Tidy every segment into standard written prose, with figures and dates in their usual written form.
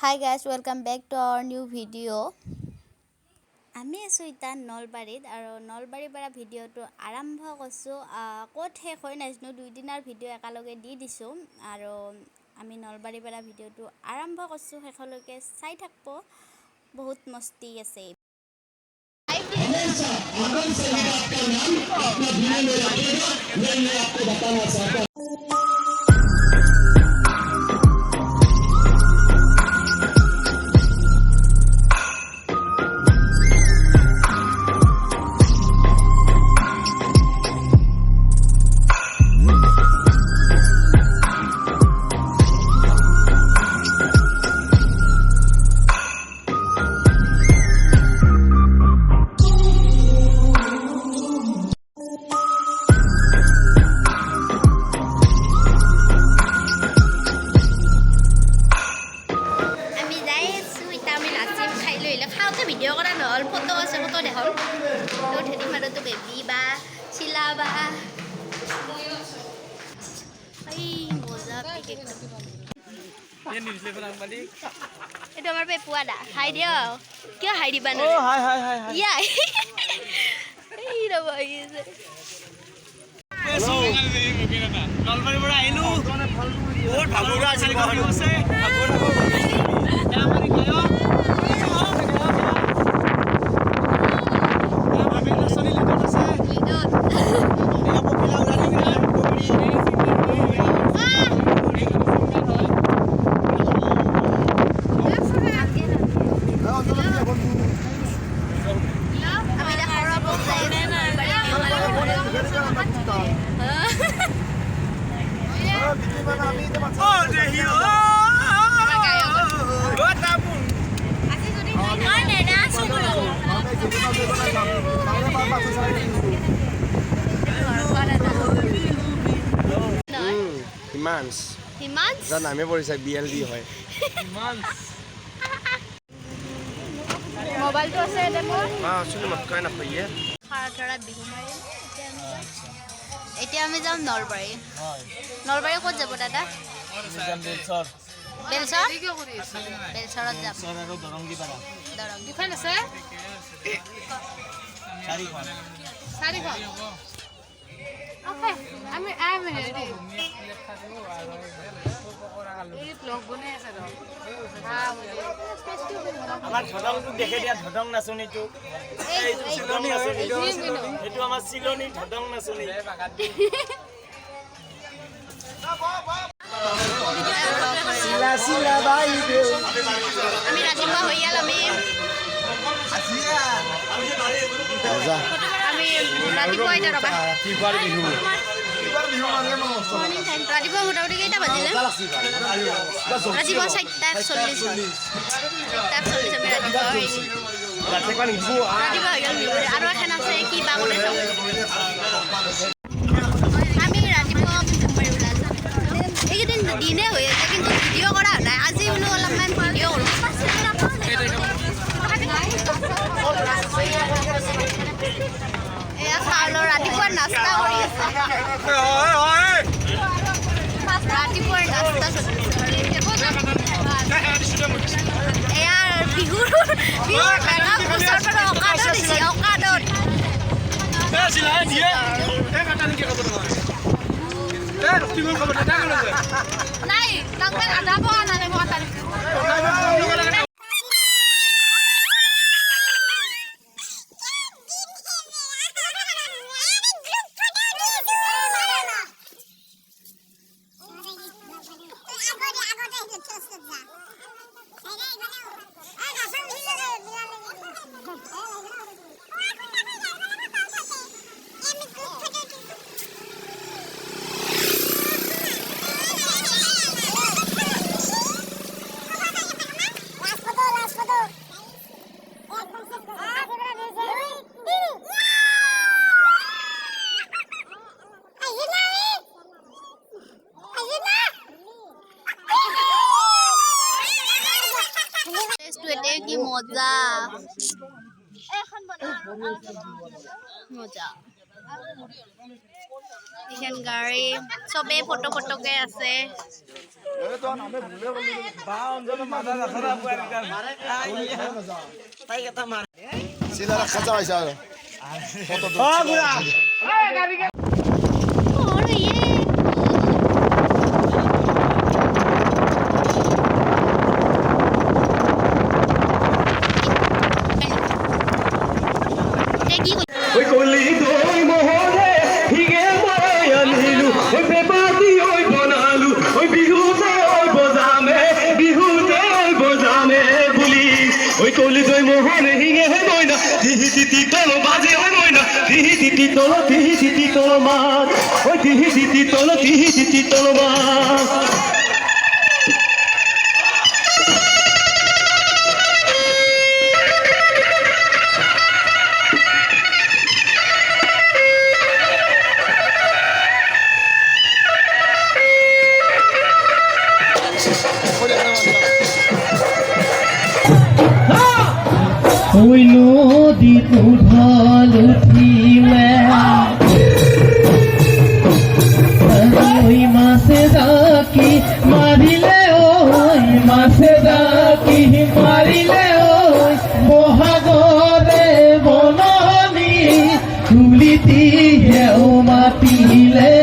Hi guys, welcome back to our new video. আমি আছো ইতা নলবাৰীত আৰু নলবাৰীৰ পৰা ভিডিঅ'টো আৰম্ভ কৰিছোঁ ক'ত শেষ হয় নাজানো দুই দিনৰ ভিডিঅ' একেলগে দি দিছোঁ আৰু আমি নলবাৰীৰ পৰা ভিডিঅ'টো আৰম্ভ কৰিছোঁ শেষলৈকে চাই থাকব বহুত মস্তি আছে ভিডিঅ' কৰা নহ'ল ফটো আছে ফটো দেখাম তো ঠেলি মাৰোতো বেবী বা চিলা বা এই মজা এইটো আমাৰ পেপুৱা দা হাই দিয় কিয় হাই দিবা ন এই ৰ'ব আহিছে নলবাৰীৰ পৰা আহিলোঁ বহুত ভাগৰুৱা আছিল হিমাংশ নামে পৰিছে BLD হয় মোবাইলটো আছে এতে মোৰ আসলে মক্কাই নাপাইয়ে খাৰাথৰা বিহু মাৰি এতিয়া আমি যাম নলবাৰী নলবাৰী ক'ত যাব দাদা বেলচৰ বেলচৰত যাম আৰু দৰংগীপাৰা দৰং দুখন আছে চাৰিখন ওকে আমি ৰেডি এই ব্লগ বনাই আছে ৰ আমাৰ ধদংটো দেখে দিয়া ধদং নাচনীটো এইটো চিলনী নাচনীটো এইটো আমাৰ চিলনী ধদং নাচনী আমি ৰাতিপুৱা হৈ গ'ল আমি ৰাতিপুৱা এতিয়া ৰ'বা ৰাতিপুৱা মোটামুটি কেইটা বাজিলে ৰাতিপুৱা 4:40 আমি ৰাতিপুৱা হৈ গ'ল আৰু এখন আছে কি বা কৰি আমি ৰাতিপুৱা এইকেইদিন দিনে হৈ আছে কিন্তু ভিডিঅ' কৰা নাই আজি বোলো অলপমান ভিডিঅ' কৰোঁ এয়া চাউলৰ ৰাতিপুৱাৰ নাস্তা কৰি আছে ৰাতিপুৱাৰ নাস্তা এয়া বিহুৰ মেকআপ ওচৰৰ পৰা অকাদত দিছে অকাদত নাই তাংকাল আধা পোৱা নালাগে মই কথা কি মজা এখন বনা মজা এইখন গাড়ী চবেই ফটোকে আছে। सीधा रखा जाओ ऐसा फोटो तो और ये ওই কলি দই মোহরে হিগে মই আনিলু ওই বেবাদি ওই বনালু ওই বিহুতে ওই বজামে বুলি ওই কলি দই মোহরে হিগে মইনা তিহি তিতি তলো বাজে ওই মইনা তিহি তিতি তলো মাছ ওই তিহি তিতি তলো মাছ ওই নদী উঠাল উঠিলে ওই মাছে ডাকি মারিলে ওই মাছে ডাকি মারিলে ওই বহাগরে বননি তুলিতিহেও মাতিলে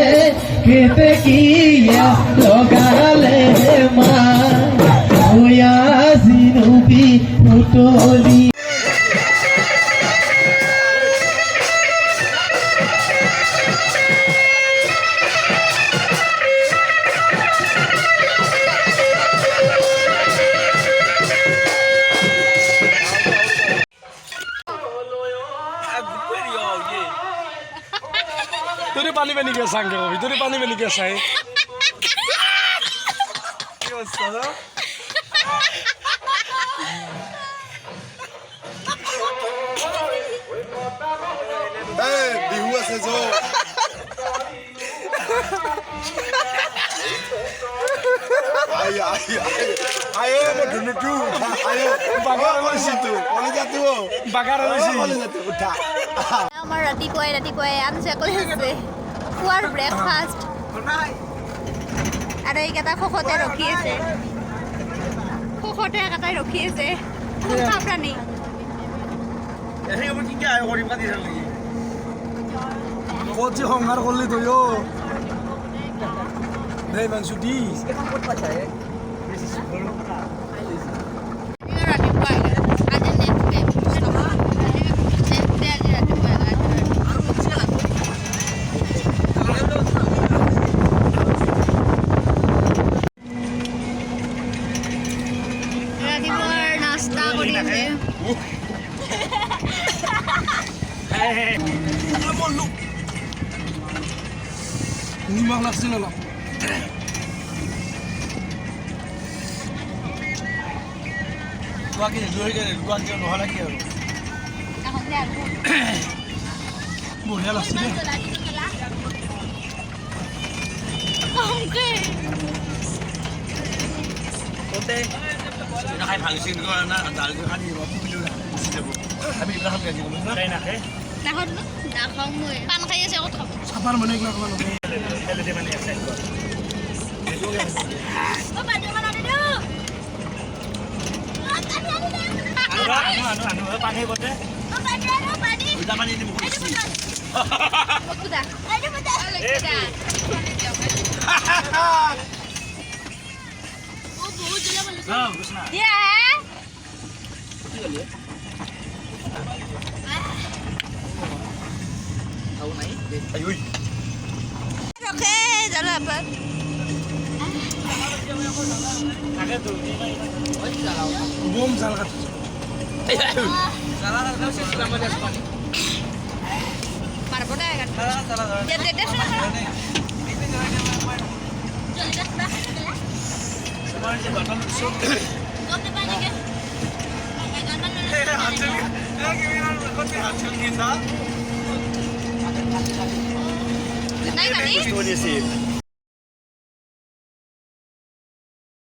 কেতে কিয়া লগালে মা ওই আজি নবী উতলি तूने पानी में नहीं कैसा आंगे कभी तूने पानी में नहीं कैसा है बिहुआ से जो ayo mau dulu tuh ayo bakar lu situ boleh jatuh bakar lu sih boleh jatuh udah আমাৰ ৰাতিপুৱাই আনচা কৰি আছে খোৱাৰ ব্ৰেকফাষ্ট আৰু এইকেইটা খোখতে ৰখি আছে একেটাই ৰখি আছে খোখা প্ৰাণী ক'ত যে সংসাৰ কৰিলি তই অ দে মাংস দি নাস্তা কৰিছে নিমখ লাগছিল অলপ বঢ়িয়া লাগছে দেই চাপাৰ মানে এইগিলা ক'ব পানী বটে ৰখে জানা বাপ বম জাল কাটিছে মাৰবো না নাই